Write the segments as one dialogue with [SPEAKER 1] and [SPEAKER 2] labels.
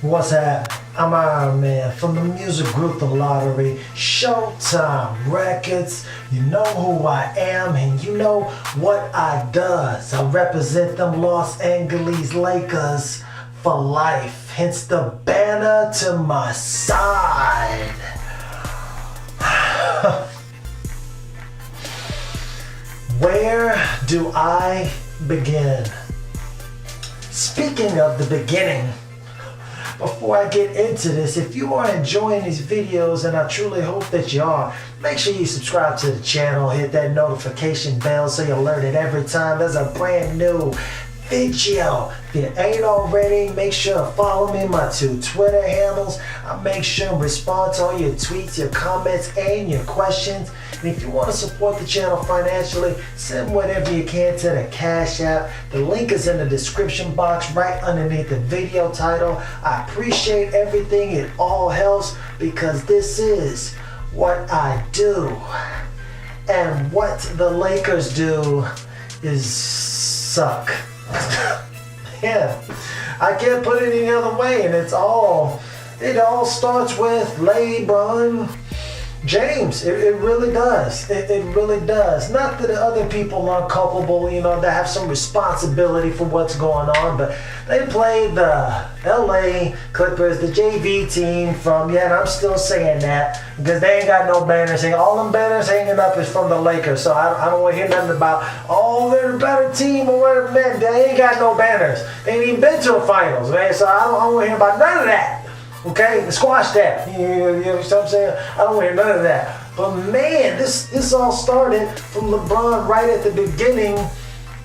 [SPEAKER 1] What's that? I'm Ironman from the music group The Lottery, Showtime Records. You know who I am and you know what I does. I represent them Los Angeles Lakers for life, hence the banner to my side. Where do I begin? Speaking of the beginning, before I get into this, if you are enjoying these videos, and I truly hope that you are, make sure you subscribe to the channel, hit that notification bell so you're alerted every time there's a brand new video. If you ain't already, make sure to follow me, my 2 Twitter handles. I make sure to respond to all your tweets, your comments, and your questions. And if you want to support the channel financially, send whatever you can to the Cash App. The link is in the description box right underneath the video title. I appreciate everything. It all helps because this is what I do. And what the Lakers do is suck. Yeah, I can't put it any other way, and it all starts with Lebron James. It really does. It really does. Not that the other people aren't culpable, you know, they have some responsibility for what's going on, but they played the LA Clippers, the JV team from, yeah, and I'm still saying that because they ain't got no banners hanging. All them banners hanging up is from the Lakers, so I don't want to hear nothing about, oh, they're a better team or whatever. Man, they ain't got no banners. They ain't even been to a finals, man, so I don't want to hear about none of that. Okay, squash that. You know what I'm saying? I don't want to hear none of that. But man, this all started from LeBron right at the beginning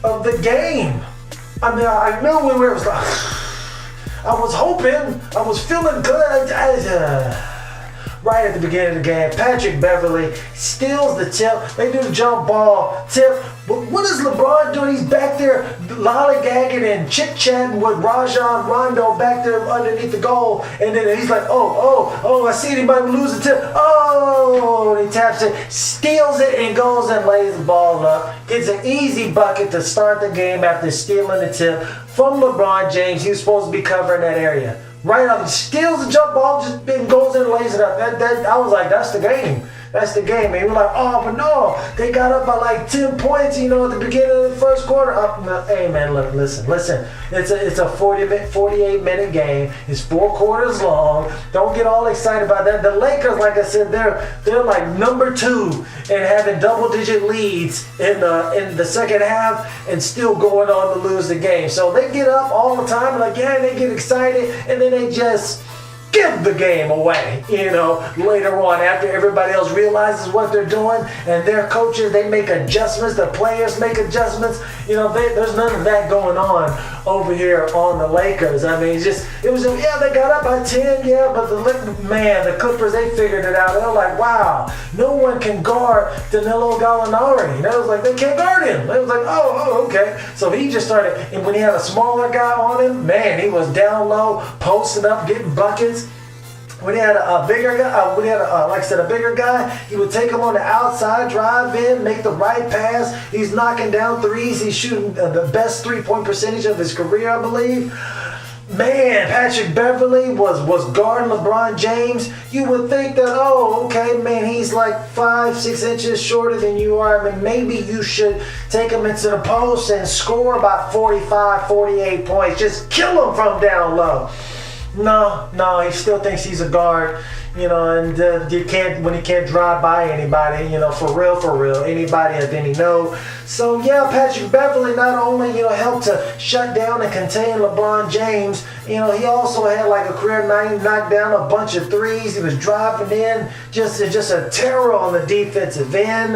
[SPEAKER 1] of the game. I mean, I knew when it was like, I was hoping, I was feeling good. Right at the beginning of the game, Patrick Beverley steals the tip. They do the jump ball tip. But what is LeBron doing? He's back there lollygagging and chit-chatting with Rajon Rondo back there underneath the goal. And then he's like, oh, I see anybody lose the tip. Oh, and he taps it, steals it, and goes and lays the ball up. Gets an easy bucket to start the game after stealing the tip from LeBron James. He was supposed to be covering that area. Right up, steals the jump ball, just goes in and lays it up. I was like, that's the game. That's the game. And we're like, oh, but no, they got up by like 10 points, you know, at the beginning of the first quarter. Hey, man, look, listen. It's a 48-minute game. It's 4 quarters long. Don't get all excited about that. The Lakers, like I said, they're like number 2 and having double-digit leads in the second half and still going on to lose the game. So they get up all the time, like, yeah, they get excited, and then they just give the game away, you know, later on after everybody else realizes what they're doing and their coaches, they make adjustments, the players make adjustments, you know, there's none of that going on over here on the Lakers. I mean, yeah, they got up by 10, yeah, but the Clippers, they figured it out. They were like, wow, no one can guard Danilo Gallinari. And it was like, they can't guard him. They was like, oh, okay. So he just started, and when he had a smaller guy on him, man, he was down low, posting up, getting buckets. When he had a bigger guy, like I said, a bigger guy, he would take him on the outside, drive in, make the right pass. He's knocking down threes. He's shooting the best 3-point percentage of his career, I believe. Man, Patrick Beverley was guarding LeBron James. You would think that, oh, okay, man, he's like 5-6 inches shorter than you are. I mean, maybe you should take him into the post and score about 45, 48 points. Just kill him from down low. No, he still thinks he's a guard, you know, and when he can't drive by anybody, you know, for real, anybody of any note. So yeah, Patrick Beverley not only, you know, helped to shut down and contain LeBron James, you know, he also had like a career night, knocked down a bunch of threes. He was driving in, just a terror on the defensive end.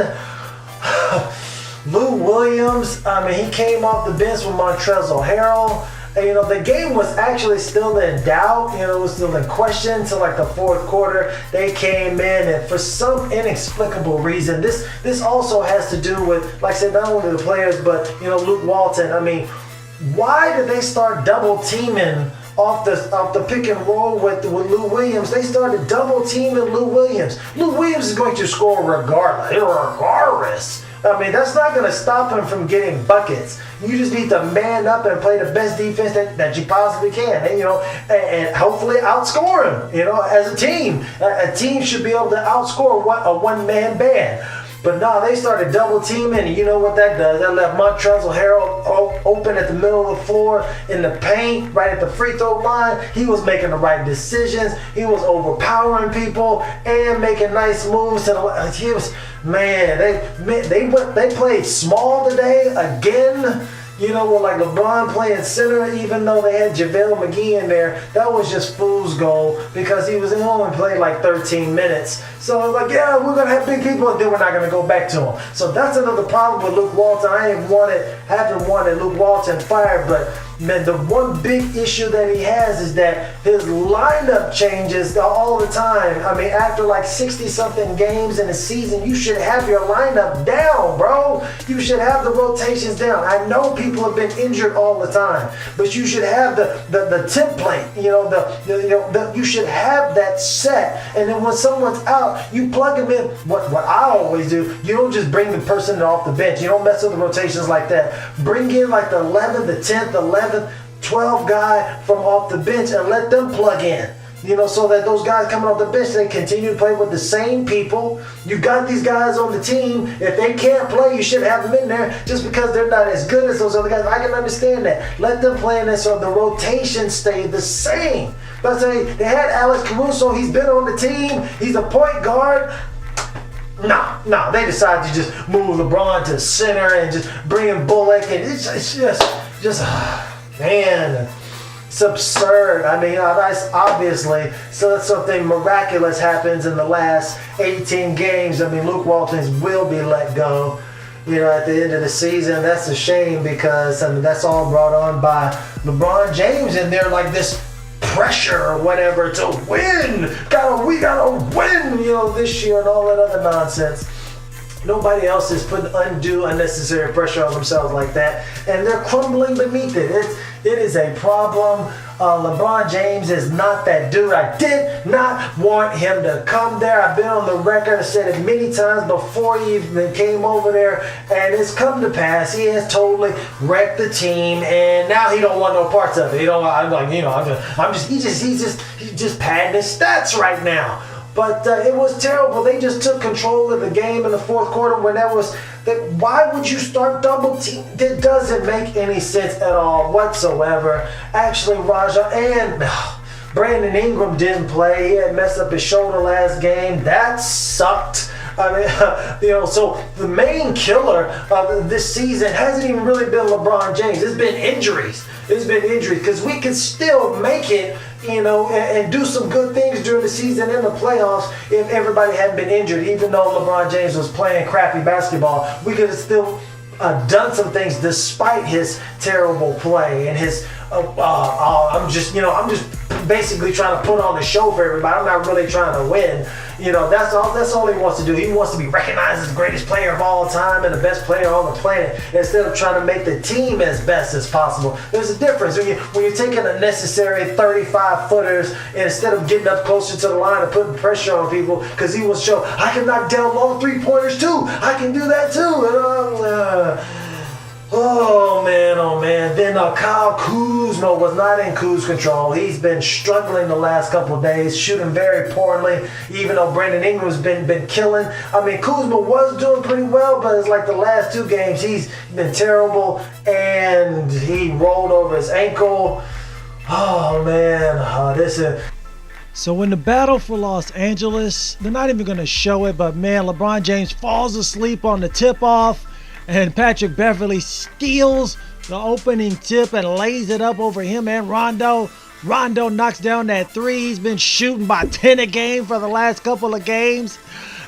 [SPEAKER 1] Lou Williams, I mean, he came off the bench with Montrezl Harrell. And, you know, the game was actually still in doubt, you know, it was still in question until like the 4th quarter. They came in, and for some inexplicable reason, this also has to do with, like I said, not only the players, but, you know, Luke Walton. I mean, why did they start double teaming off the pick and roll with Lou Williams. They started double teaming Lou Williams. Lou Williams is going to score regardless. I mean, that's not going to stop him from getting buckets. You just need to man up and play the best defense that you possibly can, and and hopefully outscore him. As a team, a team should be able to outscore a one-man band. But no, they started double teaming, and you know what that does? That left Montrezl Harrell open at the middle of the floor in the paint, right at the free throw line. He was making the right decisions. He was overpowering people and making nice moves. They played small today again. With like LeBron playing center, even though they had JaVale McGee in there, that was just fool's gold because he only played like 13 minutes. So like, yeah, we're gonna have big people, and then we're not gonna go back to him. So that's another problem with Luke Walton. I haven't wanted Luke Walton fired, but man, the one big issue that he has is that his lineup changes all the time. I mean, after like 60-something games in a season, you should have your lineup down, bro. You should have the rotations down. I know people have been injured all the time, but you should have the template. You should have that set. And then when someone's out, you plug them in. What I always do, you don't just bring the person off the bench. You don't mess with the rotations like that. Bring in like the 11th, the 10th, 11th, 12th guy from off the bench and let them plug in. So that those guys coming off the bench, they continue to play with the same people. You got these guys on the team. If they can't play, you should have them in there just because they're not as good as those other guys. I can understand that. Let them play in there so the rotation stay the same. But they had Alex Caruso. He's been on the team. He's a point guard. No, they decided to just move LeBron to center and just bring in Bullock, and it's just man, it's absurd. I mean, obviously, so something miraculous happens in the last 18 games. I mean, Luke Walton will be let go. At the end of the season, that's a shame because that's all brought on by LeBron James, and they're like this pressure or whatever to win. We gotta win, this year and all that other nonsense. Nobody else is putting unnecessary pressure on themselves like that, and they're crumbling beneath it. It is a problem. LeBron James is not that dude. I did not want him to come there. I've been on the record. I said it many times before he even came over there, and it's come to pass. He has totally wrecked the team, and now he don't want no parts of it. He's just padding his stats right now. But it was terrible. They just took control of the game in the fourth quarter when why would you start double team? It doesn't make any sense at all whatsoever. Actually, Rajon and Brandon Ingram didn't play. He had messed up his shoulder last game. That sucked. I mean, so the main killer of this season hasn't even really been LeBron James. It's been injuries. Because we can still make it, and do some good things during the season and the playoffs if everybody hadn't been injured. Even though LeBron James was playing crappy basketball, we could have still done some things despite his terrible play and his. I'm just basically trying to put on the show for everybody. I'm not really trying to win. That's all he wants to do. He wants to be recognized as the greatest player of all time and the best player on the planet instead of trying to make the team as best as possible. There's a difference when you're taking unnecessary 35-footers instead of getting up closer to the line and putting pressure on people because he will show, I can knock down long three-pointers too. I can do that too. Oh man. Then Kyle Kuzma was not in cruise control. He's been struggling the last couple of days, shooting very poorly, even though Brandon Ingram's been killing. I mean, Kuzma was doing pretty well, but it's like the last two games, he's been terrible, and he rolled over his ankle. Oh man, So in the battle for Los Angeles, they're not even going to show it, but man, LeBron James falls asleep on the tip-off, and Patrick Beverley steals the opening tip and lays it up over him and Rondo. Rondo knocks down that three. He's been shooting by 10 a game for the last couple of games,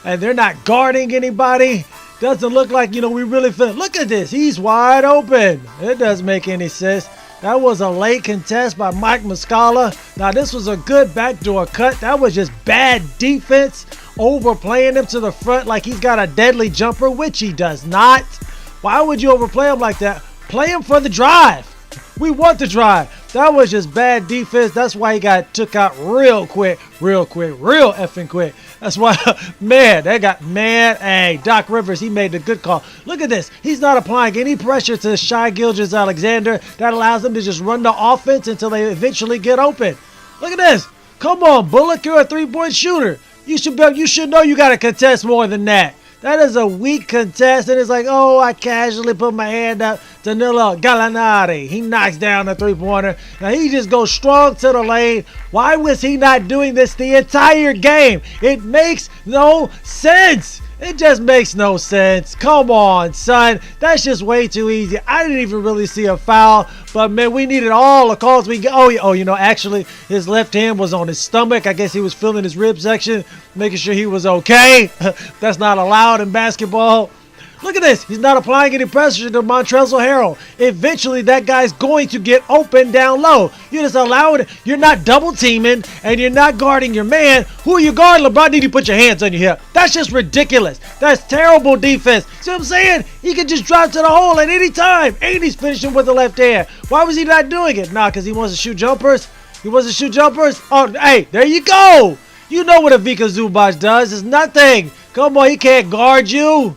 [SPEAKER 1] and they're not guarding anybody. Doesn't look like, we really feel. Look at this. He's wide open. It doesn't make any sense. That was a late contest by Mike Muscala. Now, this was a good backdoor cut. That was just bad defense, overplaying him to the front like he's got a deadly jumper, which he does not. Why would you overplay him like that? Play him for the drive. We want the drive.
[SPEAKER 2] That was just bad defense. That's why he got took out real quick, real effing quick. That's why, man, they got mad. Hey, Doc Rivers, he made the good call. Look at this. He's not applying any pressure to Shai Gilgeous-Alexander. That allows them to just run the offense until they eventually get open. Look at this. Come on, Bullock, you're a three-point shooter. You should know you got to contest more than that. That is a weak contest, and it's like, oh, I casually put my hand up. Danilo Gallinari, he knocks down the three-pointer. Now, he just goes strong to the lane. Why was he not doing this the entire game? It makes no sense. It just makes no sense. Come on, son. That's just way too easy. I didn't even really see a foul. But, man, we needed all the calls we get. Oh, you know, actually, his left hand was on his stomach. I guess he was feeling his rib section, making sure he was okay. That's not allowed in basketball. Look at this. He's not applying any pressure to Montrezl Harrell. Eventually, that guy's going to get open down low. You just allow it. You're not double teaming, and you're not guarding your man. Who are you guarding? LeBron, need you put your hands on your hip. That's just ridiculous. That's terrible defense. See what I'm saying? He can just drive to the hole at any time, and he's finishing with the left hand. Why was he not doing it? Nah, because he wants to shoot jumpers. He wants to shoot jumpers? Oh, hey, there you go. You know what Ivica Zubac does. It's nothing. Come on, he can't guard you.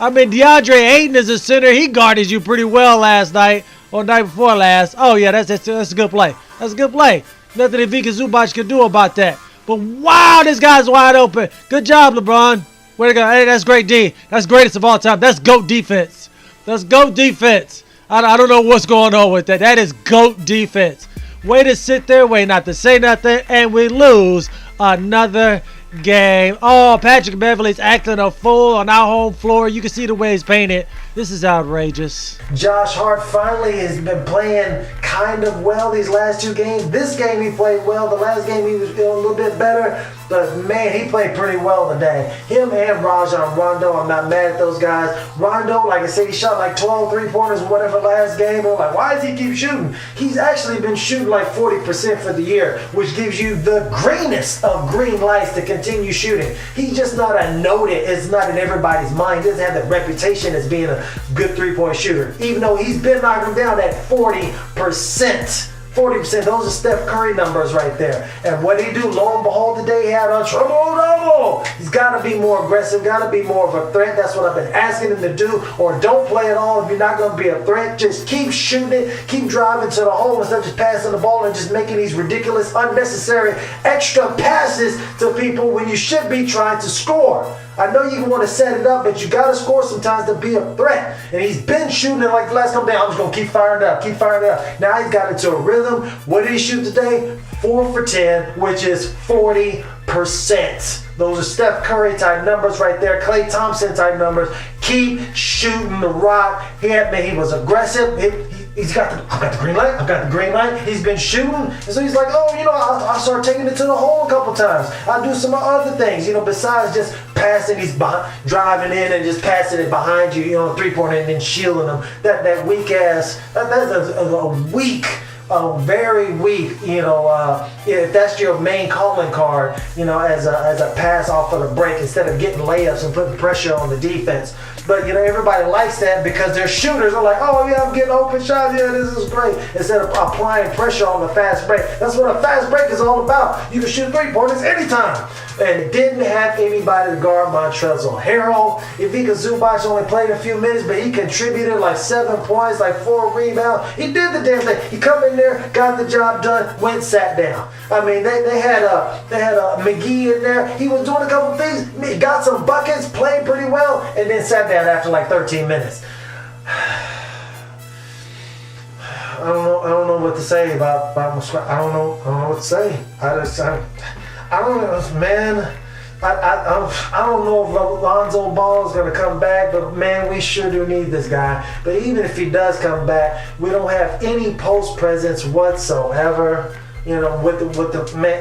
[SPEAKER 2] I mean, DeAndre Ayton is a center. He guarded you pretty well last night or night before last. Oh, yeah, that's a good play. That's a good play. Nothing Ivica Zubac can do about that. But, wow, this guy's wide open. Good job, LeBron. Way to go. Hey, that's great D. That's greatest of all time. That's GOAT defense. That's GOAT defense. I don't know what's going on with that. That is GOAT defense. Way to sit there, way not to say nothing, and we lose another game. Oh, Patrick Beverley's acting a fool on our home floor. You can see the way he's painted. This is outrageous.
[SPEAKER 1] Josh Hart finally has been playing kind of well these last two games. This game he played well. The last game he was feeling a little bit better. But, man, he played pretty well today. Him and Rajon Rondo, I'm not mad at those guys. Rondo, like I said, he shot like 12 three-pointers or whatever last game. I'm like, why does he keep shooting? He's actually been shooting like 40% for the year, which gives you the greenest of green lights to continue shooting. He's just not a noted. It's not in everybody's mind. He doesn't have the reputation as being a good three-point shooter, even though he's been knocking down at 40%. 40%, those are Steph Curry numbers right there. And what did he do? Lo and behold, today he had a triple-double. He's got to be more aggressive, got to be more of a threat. That's what I've been asking him to do. Or don't play at all if you're not going to be a threat. Just keep shooting it, keep driving to the hole instead of just passing the ball and just making these ridiculous, unnecessary extra passes to people when you should be trying to score. I know you want to set it up, but you got to score sometimes to be a threat. And he's been shooting it like the last couple days. I'm just going to keep firing it up, keep firing it up. Now he's got into a rhythm. What did he shoot today? 4 for 10, which is 40%. Those are Steph Curry type numbers right there, Klay Thompson type numbers. Keep shooting the rock. He was aggressive. I've got the green light. I've got the green light. He's been shooting. And so he's like, oh, I'll start taking it to the hole a couple times. I'll do some other things, besides just passing. He's driving in and just passing it behind you, three-pointer and then shielding them. That weak ass, that's a weak, very weak, if that's your main calling card, as a pass off of the break instead of getting layups and putting pressure on the defense. But, everybody likes that because they're shooters. They're like, oh, yeah, I'm getting open shots. Yeah, this is great. Instead of applying pressure on the fast break. That's what a fast break is all about. You can shoot three-pointers anytime. And didn't have anybody to guard Montrezl Harrell. Ivica Zubac only played a few minutes, but he contributed like 7 points, like 4 rebounds. He did the damn thing. He come in there, got the job done, went, sat down. I mean, they had McGee in there. He was doing a couple things. He got some buckets, played pretty well, and then sat down after like 13 minutes. I don't know what to say about my squad. I don't know what to say. I don't know, man. I don't know if Lonzo Ball is going to come back, but man, we sure do need this guy. But even if he does come back, we don't have any post presence whatsoever. With the man,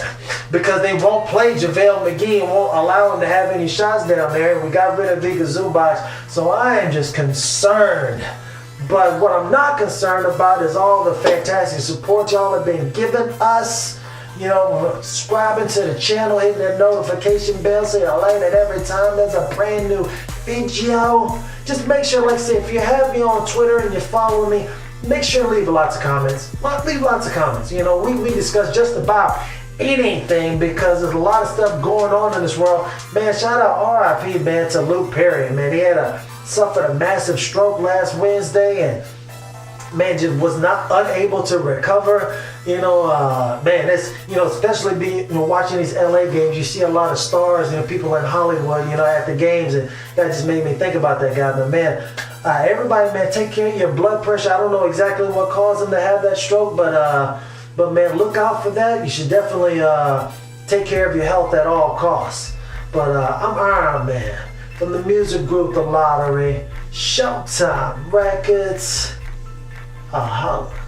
[SPEAKER 1] because they won't play JaVale McGee and won't allow him to have any shots down there. And we got rid of Ivica Zubac, so I am just concerned. But what I'm not concerned about is all the fantastic support y'all have been giving us. Subscribing to the channel, hitting that notification bell so you're alerted every time there's a brand new video. Just make sure, like I said, if you have me on Twitter and you follow me, make sure to leave lots of comments. Leave lots of comments. You know, we discuss just about anything because there's a lot of stuff going on in this world. Man, shout out RIP, man, to Luke Perry. Man, he had suffered a massive stroke last Wednesday and man, just was not unable to recover. You know, man, that's, you know, especially watching these LA games, you see a lot of stars, you know, people in Hollywood, you know, at the games, and that just made me think about that guy. But man, everybody, man, take care of your blood pressure. I don't know exactly what caused him to have that stroke, but man, look out for that. You should definitely take care of your health at all costs. But I'm Iron Man from the music group The Lottery, Showtime Records. Holla.